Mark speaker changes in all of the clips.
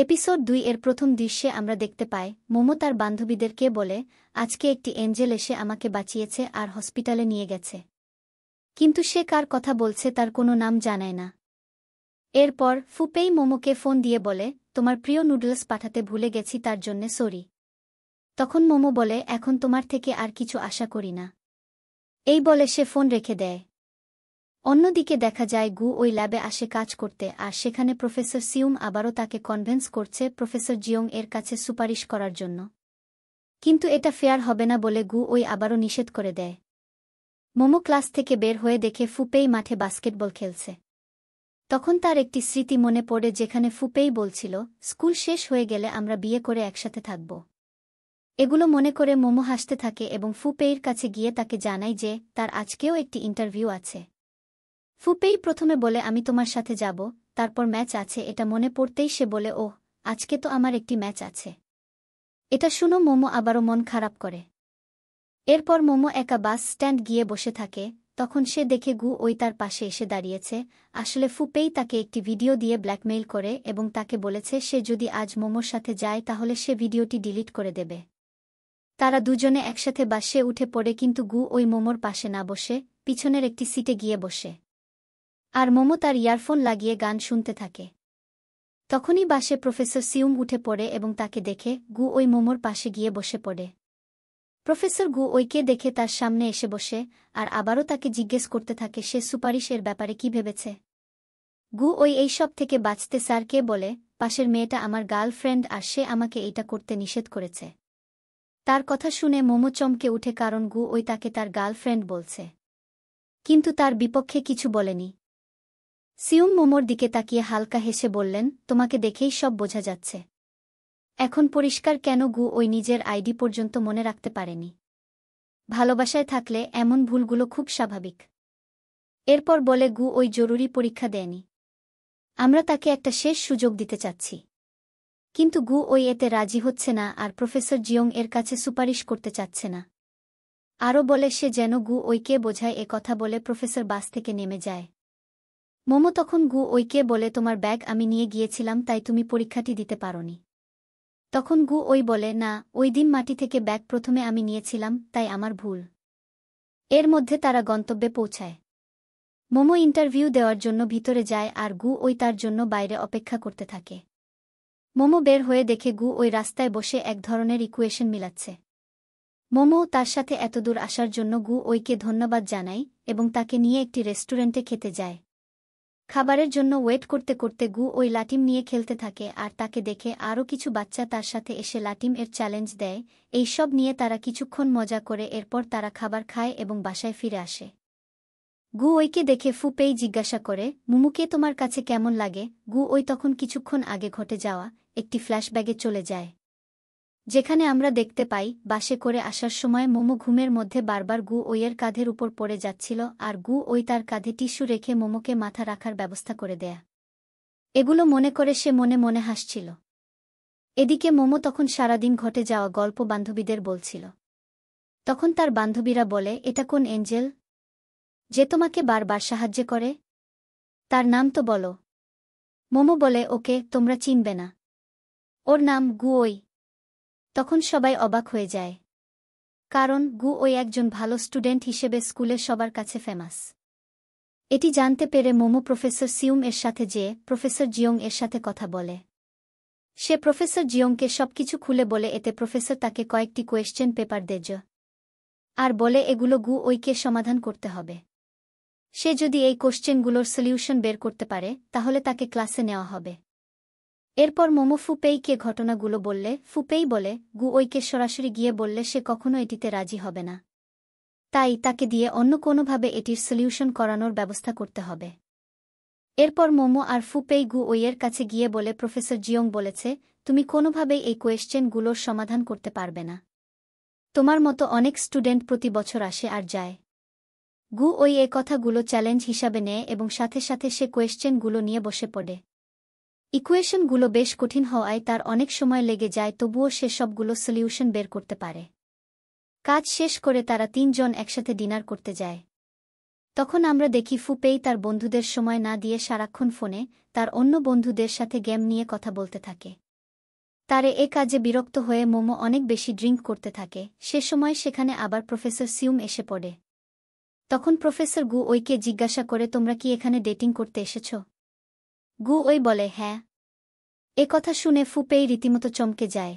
Speaker 1: Episode ২ এর প্রথম দৃশ্যে আমরা দেখতে পাই মোমো তার বান্ধবীদেরকে বলে আজকে একটি এঞ্জেল এসে আমাকে বাঁচিয়েছে আর হসপিটালে নিয়ে গেছে। কিন্তু সে কার কথা বলছে তার কোনো নাম জানায় না। এরপর ফুপেই মোমোকে ফোন দিয়ে বলে তোমার প্রিয় নুডলস পাঠাতে ভুলে গেছি, তার জন্যে সরি। তখন মোমো বলে এখন তোমার থেকে আর কিছু আশা করি না। এই বলে সে ফোন রেখে দেয়। অন্যদিকে দেখা যায় গু ওই ল্যাবে আসে কাজ করতে, আর সেখানে প্রফেসর সিউম আবারও তাকে কনভেন্স করছে প্রফেসর জিয়ং এর কাছে সুপারিশ করার জন্য। কিন্তু এটা ফেয়ার হবে না বলে গু ওই আবারও নিষেধ করে দেয়। মোমো ক্লাস থেকে বের হয়ে দেখে ফুপেই মাঠে বাস্কেটবল খেলছে। তখন তার একটি স্মৃতি মনে পড়ে যেখানে ফুপেই বলছিল স্কুল শেষ হয়ে গেলে আমরা বিয়ে করে একসাথে থাকব। এগুলো মনে করে মোমো হাসতে থাকে এবং ফুপেইর কাছে গিয়ে তাকে জানায় যে তার আজকেও একটি ইন্টারভিউ আছে। ফুপেই প্রথমে বলে আমি তোমার সাথে যাব, তারপর ম্যাচ আছে এটা মনে পড়তেই সে বলে ওহ, আজকে তো আমার একটি ম্যাচ আছে। এটা শুনো মোমো আবারও মন খারাপ করে। এরপর মোমো একা বাস স্ট্যান্ড গিয়ে বসে থাকে, তখন সে দেখে গু ওই তার পাশে এসে দাঁড়িয়েছে। আসলে ফুপেই তাকে একটি ভিডিও দিয়ে ব্ল্যাকমেইল করে এবং তাকে বলেছে সে যদি আজ মোমোর সাথে যায় তাহলে সে ভিডিওটি ডিলিট করে দেবে। তারা দুজনে একসাথে বাসে উঠে পড়ে, কিন্তু গু ওই মোমোর পাশে না বসে পিছনের একটি সিটে গিয়ে বসে। আর মোমো তার ইয়ারফোন লাগিয়ে গান শুনতে থাকে। তখনই বাসে প্রফেসর সিউম উঠে পড়ে এবং তাকে দেখে গু ওই মোমোর পাশে গিয়ে বসে পড়ে। প্রফেসর গু ওইকে দেখে তার সামনে এসে বসে আর আবারও তাকে জিজ্ঞেস করতে থাকে সে সুপারিশের ব্যাপারে কি ভেবেছে। গু ওই এই সব থেকে বাঁচতে স্যারকে বলে পাশের মেয়েটা আমার গার্লফ্রেন্ড আর সে আমাকে এইটা করতে নিষেধ করেছে। তার কথা শুনে মোমো চমকে উঠে, কারণ গু ওই তাকে তার গার্লফ্রেন্ড বলছে, কিন্তু তার বিপক্ষে কিছু বলেনি। সিউম মোমোর দিকে তাকিয়ে হালকা হেসে বললেন তোমাকে দেখেই সব বোঝা যাচ্ছে। এখন পরিষ্কার কেন গু ওই নিজের আইডি পর্যন্ত মনে রাখতে পারেনি। ভালোবাসায় থাকলে এমন ভুলগুলো খুব স্বাভাবিক। এরপর বলে গু ওই জরুরি পরীক্ষা দেয়নি, আমরা তাকে একটা শেষ সুযোগ দিতে চাচ্ছি। কিন্তু গু ওই এতে রাজি হচ্ছে না আর প্রফেসর জিয়ং এর কাছে সুপারিশ করতে চাচ্ছে না। আরও বলে সে যেন গু ওইকে বোঝায়, এ কথা বলে প্রফেসর বাস থেকে নেমে যায়। মোমো তখন গু ওইকে বলে তোমার ব্যাগ আমি নিয়ে গিয়েছিলাম তাই তুমি পরীক্ষাটি দিতে পারোনি। তখন গু ওই বলে না, ওই দিন মাটি থেকে ব্যাগ প্রথমে আমি নিয়েছিলাম তাই আমার ভুল। এর মধ্যে তারা গন্তব্যে পৌঁছায়। মোমো ইন্টারভিউ দেওয়ার জন্য ভিতরে যায় আর গু ওই তার জন্য বাইরে অপেক্ষা করতে থাকে। মোমো বের হয়ে দেখে গু ওই রাস্তায় বসে এক ধরনের ইকুয়েশন মিলাচ্ছে। মোমো তার সাথে এতদূর আসার জন্য গু ওইকে ধন্যবাদ জানায় এবং তাকে নিয়ে একটি রেস্টুরেন্টে খেতে যায়। খাবারের জন্য ওয়েট করতে করতে গু ওই লাটিম নিয়ে খেলতে থাকে আর তাকে দেখে আরও কিছু বাচ্চা তার সাথে এসে লাটিম এর চ্যালেঞ্জ দেয়। এই সব নিয়ে তারা কিছুক্ষণ মজা করে এরপর তারা খাবার খায় এবং বাসায় ফিরে আসে। গু ওইকে দেখে ফুপেই জিজ্ঞাসা করে মুমুকে তোমার কাছে কেমন লাগে। গু ওই তখন কিছুক্ষণ আগে ঘটে যাওয়া একটি ফ্ল্যাশব্যাগে চলে যায়, যেখানে আমরা দেখতে পাই বাসে করে আসার সময় মোমো ঘুমের মধ্যে বারবার গু ওইয়ের কাঁধের উপর পড়ে যাচ্ছিল আর গু ওই তার কাঁধে টিস্যু রেখে মোমোকে মাথা রাখার ব্যবস্থা করে দেয়া। এগুলো মনে করে সে মনে মনে হাসছিল। এদিকে মোমো তখন সারাদিন ঘটে যাওয়া গল্প বান্ধবীদের বলছিল। তখন তার বান্ধবীরা বলে এটা কোন এঞ্জেল যে তোমাকে বারবার সাহায্য করে, তার নাম তো বলো। মোমো বলে ওকে তোমরা চিনবে না, ওর নাম গু ওই। তখন সবাই অবাক হয়ে যায়, কারণ গু ওই একজন ভালো স্টুডেন্ট হিসেবে স্কুলে সবার কাছে ফেমাস। এটি জানতে পেরে মোমো প্রফেসর সিউম এর সাথে যেয়ে প্রফেসর জিয়ং এর সাথে কথা বলে। সে প্রফেসর জিয়ংকে সবকিছু খুলে বলে এতে প্রফেসর তাকে কয়েকটি কোয়েশ্চেন পেপার দেয় আর বলে এগুলো গু ওইকে সমাধান করতে হবে। সে যদি এই কোশ্চেনগুলোর সলিউশন বের করতে পারে তাহলে তাকে ক্লাসে নেওয়া হবে। এরপর মোমো ফুপেইকে ঘটনাগুলো বললে ফুপেই বলে গু ওইকে সরাসরি গিয়ে বললে সে কখনো এটিতে রাজি হবে না, তাই তাকে দিয়ে অন্য কোনোভাবে এটির সলিউশন করানোর ব্যবস্থা করতে হবে। এরপর মোমো আর ফুপেই গু ওইয়ের কাছে গিয়ে বলে প্রফেসর জিয়ং বলেছে তুমি কোনোভাবেই এই কোয়েশ্চেনগুলোর সমাধান করতে পারবে না। তোমার মতো অনেক স্টুডেন্ট প্রতি বছর আসে আর যায়। গু ওই এ কথাগুলো চ্যালেঞ্জ হিসাবে নেয় এবং সাথে সাথে সে কোয়েশ্চেনগুলো নিয়ে বসে পড়ে। ইকুয়েশনগুলো বেশ কঠিন হওয়ায় তার অনেক সময় লেগে যায়, তবুও সে সবগুলো সলিউশন বের করতে পারে। কাজ শেষ করে তারা তিনজন একসাথে ডিনার করতে যায়। তখন আমরা দেখি ফুপেই তার বন্ধুদের সময় না দিয়ে সারাক্ষণ ফোনে তার অন্য বন্ধুদের সাথে গেম নিয়ে কথা বলতে থাকে। তারে এ কাজে বিরক্ত হয়ে মোমো অনেক বেশি ড্রিঙ্ক করতে থাকে। সে সময় সেখানে আবার প্রফেসর সিউম এসে পড়ে। তখন প্রফেসর গু ওইকে জিজ্ঞাসা করে, তোমরা কি এখানে ডেটিং করতে এসেছ? গু ওই বলে, হ্যাঁ। এ কথা শুনে ফুপেই রীতিমতো চমকে যায়।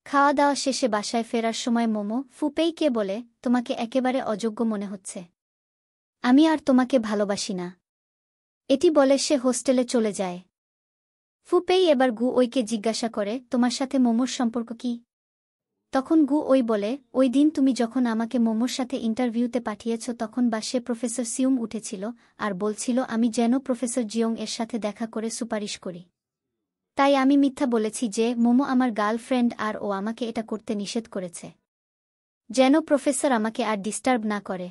Speaker 1: খাওয়া দাওয়া শেষে বাসায় ফেরার সময় মোমো ফুপেইকে বলে, তোমাকে একেবারে অযোগ্য মনে হচ্ছে। আমি আর তোমাকে ভালোবাসি না। এটি বলে সে হোস্টেলে চলে যায়। ফুপেই এবার গু ওইকে জিজ্ঞাসা করে, তোমার সাথে মোমোর সম্পর্ক কি? তখন গু ওই বলে, ওই দিন তুমি যখন আমাকে মোমোর সাথে ইন্টারভিউতে পাঠিয়েছ তখন বাসে প্রফেসর সিউম উঠেছিল আর বলছিল আমি যেন প্রফেসর জিয়ং এর সাথে দেখা করে সুপারিশ করি। তাই আমি মিথ্যা বলেছি যে মোমো আমার গার্লফ্রেন্ড আর ও আমাকে এটা করতে নিষেধ করেছে, যেন প্রফেসর আমাকে আর ডিস্টার্ব না করে।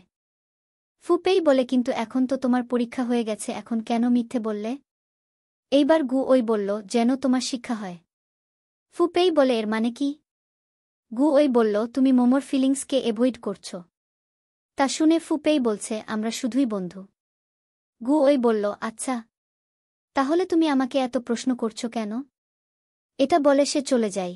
Speaker 1: ফুপেই বলে, কিন্তু এখন তো তোমার পরীক্ষা হয়ে গেছে, এখন কেন মিথ্যে বললে? এইবার গু ওই বলল, যেন তোমার শিক্ষা হয়। ফুপেই বলে, এর মানে কি? গু ওই বলল, তুমি মোমোর ফিলিংসকে এভয়েড করছ। তা শুনে ফুপেই বলছে, আমরা শুধুই বন্ধু। গু ওই বলল, আচ্ছা, তাহলে তুমি আমাকে এত প্রশ্ন করছো কেন? এটা বলে সে চলে যায়।